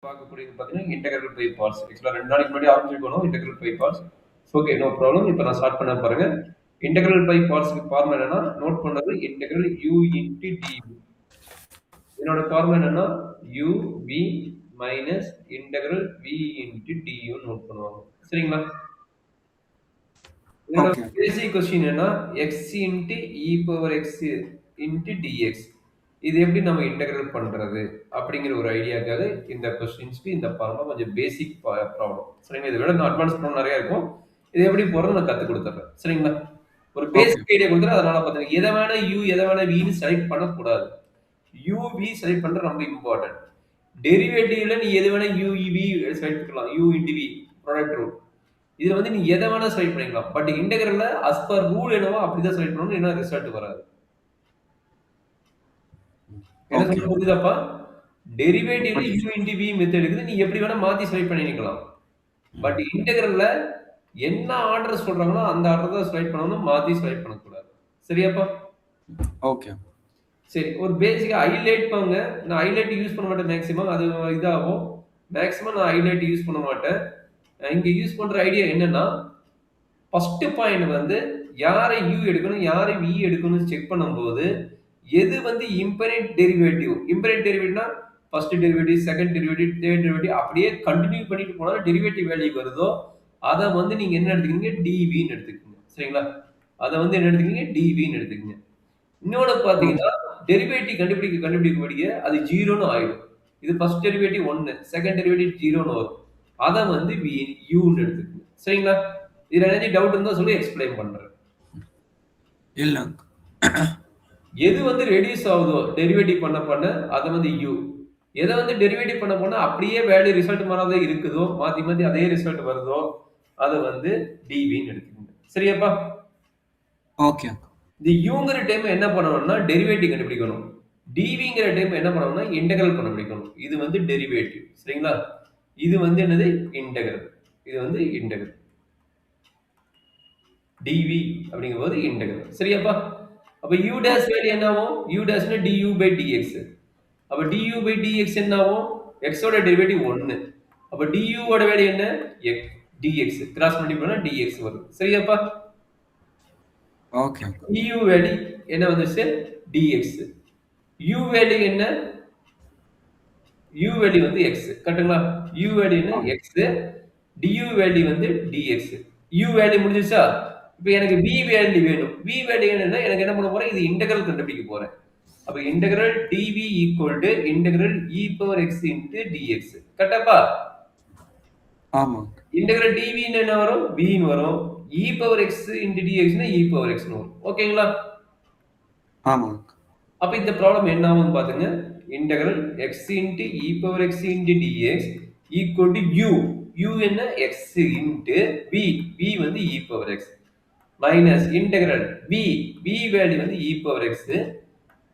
பார்க்கக்கூடியது பார்த்தீங்கன்னா, integral by parts. ஆக்சுவலா 2 நாளைக்கு முன்னாடி ஆரம்பிச்சிருக்கணும் integral by parts. Okay, no problem. இப்ப நான் ஸ்டார்ட் பண்ண பாருங்க. இன்டெக்ரல் பை பார்ட்ஸ்க்கு ஃபார்முலா என்னன்னா, நோட் பண்றது இன்டெக்ரல் u இன்டு du. இதனோட ஃபார்முலா என்னன்னா, uv minus integral v into du note பண்ணுவாங்க. சரிங்களா? இதோட Okay. பேசிக் கொஸ்டின் என்ன, x into e power x into dx. இது எப்படி நம்ம இன்டெகிரல் பண்றது அப்படிங்கிற ஒரு ஐடியாக்காக இந்த கொஸ்டின்ஸ்க்கு இந்த ஃபார்முலா கொஞ்சம் பேசிக் ப்ராப்ளம். சரிங்களா? இதை விட நான் அட்வான்ஸ் ப்ராப்ளம் நிறைய இருக்கும். இது எப்படி போறது நான் கத்து கொடுத்துறேன். சரிங்களா? ஒரு பேசிக் ஐடியா கொடுத்துறேன். அதனால பாத்தீங்க எதை வேணா u எதை வேணா vன்னு செலக்ட் பண்ணக்கூடாது. u v செலக்ட் பண்றது ரொம்ப இம்பார்ட்டன்ட். டெரிவேட்டிவ்ல நீ எது வேணா u v செலக்ட் பண்ணலாம். u into v product rule. இதுல வந்து நீ எதை வேணா செலக்ட் பண்ணிக்கலாம். பட் இன்டெகிரல்ல as per ரூல் என்னவோ அப்படிதான் செலக்ட் பண்ணணும். இல்லைன்னா ரிசல்ட் வராது. என்ன Okay. சொல்ல புரியுதாப்பா? டெரிவேட்டிவ்ல u into v மெத்தட் இருக்குது. நீ எப்படி வேணா மாத்தி செலக்ட் பண்ணிக்கலாம். பட் இன்டெகிரல்ல என்ன ஆர்டர் சொல்றாங்களோ அந்த ஆர்டர் தான் செலக்ட் பண்ணணும். மாத்தி செலக்ட் பண்ணக்கூடாது. சரியாப்பா? Okay. சரி, ஒரு பேசிக்கா ஹைலைட் பாங்க. நான் ஹைலைட் யூஸ் பண்ண மாட்டேன் மேக்ஸிமம். அது இதாகும். மேக்ஸிமம் நான் ஹைலைட் யூஸ் பண்ண மாட்டேன். இங்க யூஸ் பண்ற ஐடியா என்னன்னா, ஃபர்ஸ்ட் பாயிண்ட் வந்து யாரை u எடுக்கணும், யாரை v எடுக்கணும்னு செக் பண்ணும்போது எது வந்து இம்பெரண்ட் டெரிவேட்டிவ். இம்பெரண்ட் டெரிவேட்டிவ்னா first derivative, second derivative, third derivative அப்படியே கண்டினியூ பண்ணிட்டு போனா டெரிவேட்டிவ் வேல்யூ வருதோ அத வந்து நீங்க என்ன எடுத்துக்கீங்க, dv ன்னு எடுத்துக்கீங்க. சரிங்களா? அத வந்து என்ன எடுத்துக்கீங்க, dv ன்னு எடுத்துக்கீங்க. இன்னொன்னு பாத்தீங்கன்னா, டெரிவேட்டிவ் கண்டுபிடிக்க அது 0 ன்னு ஆயிடும். இது ஃபர்ஸ்ட் டெரிவேட்டிவ் 1, செகண்ட் டெரிவேட்டிவ் 0 ன்னு வரும். அத வந்து u ன்னு எடுத்துக்கீங்க. சரிங்களா? இதுல ஏதாவது டவுட் இருந்தா சொல்லி எக்ஸ்பிளைன் பண்றேன். இல்ல. எது வந்து ரெடியூஸ் ஆகுதோ டெரிவேட்டிவ் பண்ண அத வந்து u. எதை வந்து டெரிவேட்டிவ் பண்ண அப்படியே வேல்யூ ரிசல்ட் மாறாத இருக்குதோ, மாத்தி அதே ரிசல்ட் வருதோ அத வந்து dv ன்னு எடுத்துக்கீங்க. சரியாப்பா? Okay. இந்த uங்கிற டைம் என்ன பண்ணணும்னா டெரிவேட்டிவ் கண்டுபிடிக்கணும். dvங்கிற டைம் என்ன பண்ணணும்னா இன்டெகிரல் கண்டுபிடிக்கணும். இது வந்து டெரிவேட்டிவ். சரிங்களா? இது வந்து என்னது, இன்டெகிரல். இது வந்து இன்டெகிரல். dv அப்படிங்கும்போது இன்டெகிரல். சரியாப்பா? அப்ப u dash வேல்யூ என்ன ஆகும்? u dash னா du by dx. அப்ப du by dx என்ன ஆகும்? x ஓட டெரிவேட்டிவ் 1. அப்ப du ஓட வேல்யூ என்ன? x dx. கிராஸ் மல்டிப்ளை பண்ணா dx வரும். சரியாப்பா? Okay. du வேல்யூ என்ன வந்துச்சு? dx. u வேல்யூ என்ன? u வேல்யூ வந்து x. கரெக்ட்டுங்களா? u வேல்யூ என்ன? x. du வேல்யூ வந்து dx. u வேல்யூ முடிஞ்சிருச்சா? இப்போ எனக்கு v வேல்யூ வேணும். v வேல்யூ என்னன்னா எனக்கு என்ன பண்ண போறேன்? இது இன்டெகிரல் கண்டுபிடிக்க போறேன். அப்ப integral dv equal to integral e power x into dx. கரெக்டாப்பா? ஆமா. இன்டெகிரல் dv ன்னு என்ன வரும்? v ன்னு வரும். e power x into dx னா e பவர் x ன்னு வரும். ஓகேங்களா? ஆமா. அப்ப இந்த ப்ராப்ளம் என்ன ஆகும்னு பாத்துங்க. Integral x into e power x into dx equal to u. u என்ன? x into v. v வந்து e power x minus integral v. v value வந்து e power x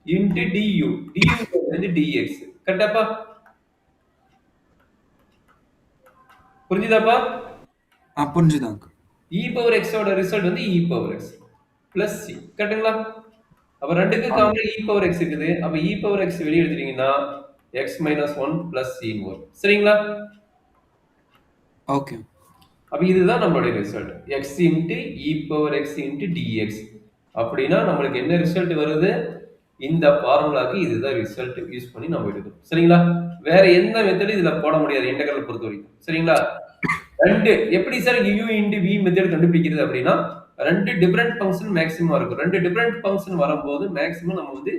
into du. du வந்து dx. கரெக்டாப்பா? புரிஞ்சுதாப்பா? புரிஞ்சுதாங்க. e power x ஓட result வந்து e power x plus c. கரெக்ட்டுங்களா? அப்ப ரெண்டுக்கும் காமனா e பவர் x இருக்குது. அப்ப e பவர் x வெளிய எடுத்துட்டீங்கன்னா x மைனஸ் 1 பிளஸ் c ன்னு வரும். சரிங்களா? ஓகே. அப்ப இதுதான் நம்மளுடைய result. x into e power x into dx. அப்படின்னா நம்மளுக்கு என்ன ரிசல்ட் வருது? இந்த ஃபார்முலாக்கு இதுதான் ரிசல்ட் யூஸ் பண்ணி நம்ம எடுக்கணும். சரிங்களா? வேற எந்த மெத்தடும் இதுல போட முடியாது இன்டெகிரல் பொறுத்த வரைக்கும். சரிங்களா? ரெண்டு எப்படி sir u into v method கண்டுபிடிக்கிறது அப்படின்னா ரெண்டு டிஃபரெண்ட் ஃபங்க்ஷன் மேக்ஸிமம் இருக்கும். ரெண்டு டிஃபரெண்ட் ஃபங்க்ஷன் வரும்போது மேக்ஸிமம் நம்ம வந்து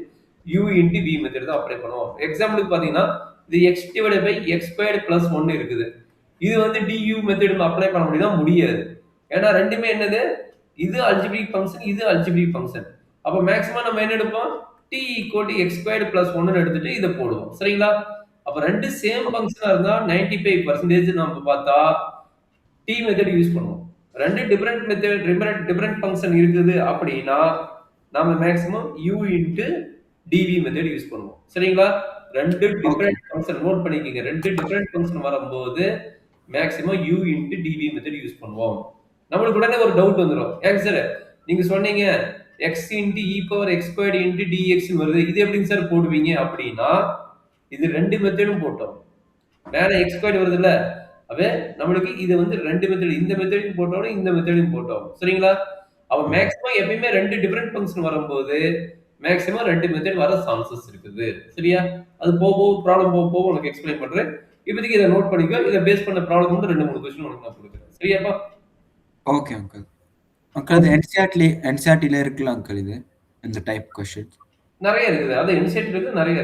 u into v மெத்தட் தான் அப்ளை பண்ணுவோம். எக்ஸாம்பிளுக்கு பாத்தீங்கன்னா இது x divided by x squared plus 1 இருக்குது. இது வந்து du மெத்தட் அப்ளை பண்ண முடியாது. ஏன்னா ரெண்டுமே என்னது? இது அல்ஜிபிரிக் ஃபங்க்ஷன், இது அல்ஜிபிரிக் ஃபங்க்ஷன். அப்ப மேக்ஸிமம் நம்ம என்ன எடுப்போம்? t equal to x squared plus 1 ன்னு எடுத்துட்டு இத போடுவோம். சரிங்களா? அப்ப ரெண்டு சேம் ஃபங்க்ஷனா இருந்தா 95% நம்ம பார்த்தா t மெத்தட் யூஸ் பண்ணுவோம். ரெண்டு டிஃபரெண்ட் மெத்தட் டிஃபரெண்ட் ஃபங்க்ஷன் இருக்குது அப்படின்னா நாம maximum u into dv method use பண்ணுவோம். சரிங்களா? ரெண்டு டிஃபரெண்ட் ஃபங்க்ஷன் நோட் பண்ணிக்கங்க. ரெண்டு டிஃபரெண்ட் ஃபங்க்ஷன் வரும்போது maximum u into dv method use பண்ணுவோம். நம்மளுக்கு உடனே ஒரு டவுட் வந்துரும். ஏங்க சார் நீங்க சொன்னீங்க x into e power x squared into dx ன்னு வருது. இது எப்படிங்க சார் போடுவீங்க அப்படின்னா இது ரெண்டு மெத்தடும் போட்டோம். மேல எக்ஸ் ஸ்கொயர்ட் வருதுல்ல? அப்ப நம்மளுக்கு இது வந்து 2 மெத்தட் இந்த மெத்தடையும் போட்டாலும், இந்த மெத்தடையும் போட்டாலும். சரிங்களா? அப்ப ம். மேக்ஸிமம் எப்பயுமே 2 டிஃபரெண்ட் ஃபங்ஷன் வரும்போது, மேக்ஸிமம் 2 மெத்தட் வர சான்சஸ் இருக்குது. சரியா? அது போக போக ப்ராப்ளம் போக போக உனக்கு எக்ஸ்பிளைன் பண்றேன். இப்போதைக்கு இத நோட் பண்ணிக்கோ. இத பேஸ் பண்ண ப்ராப்ளம் வந்து 2, 3 கொஸ்டின் உனக்கு நான் குடுக்குறேன். சரியாப்பா? Okay uncle. அங்கிள் அது என்சிஇஆர்டில இருக்குல்ல அங்கிள் இது? இந்த டைப் கொஸ்டின்ஸ்? நெறைய இருக்குது. அது என்செட் இருக்கு, நெறைய இருக்கு.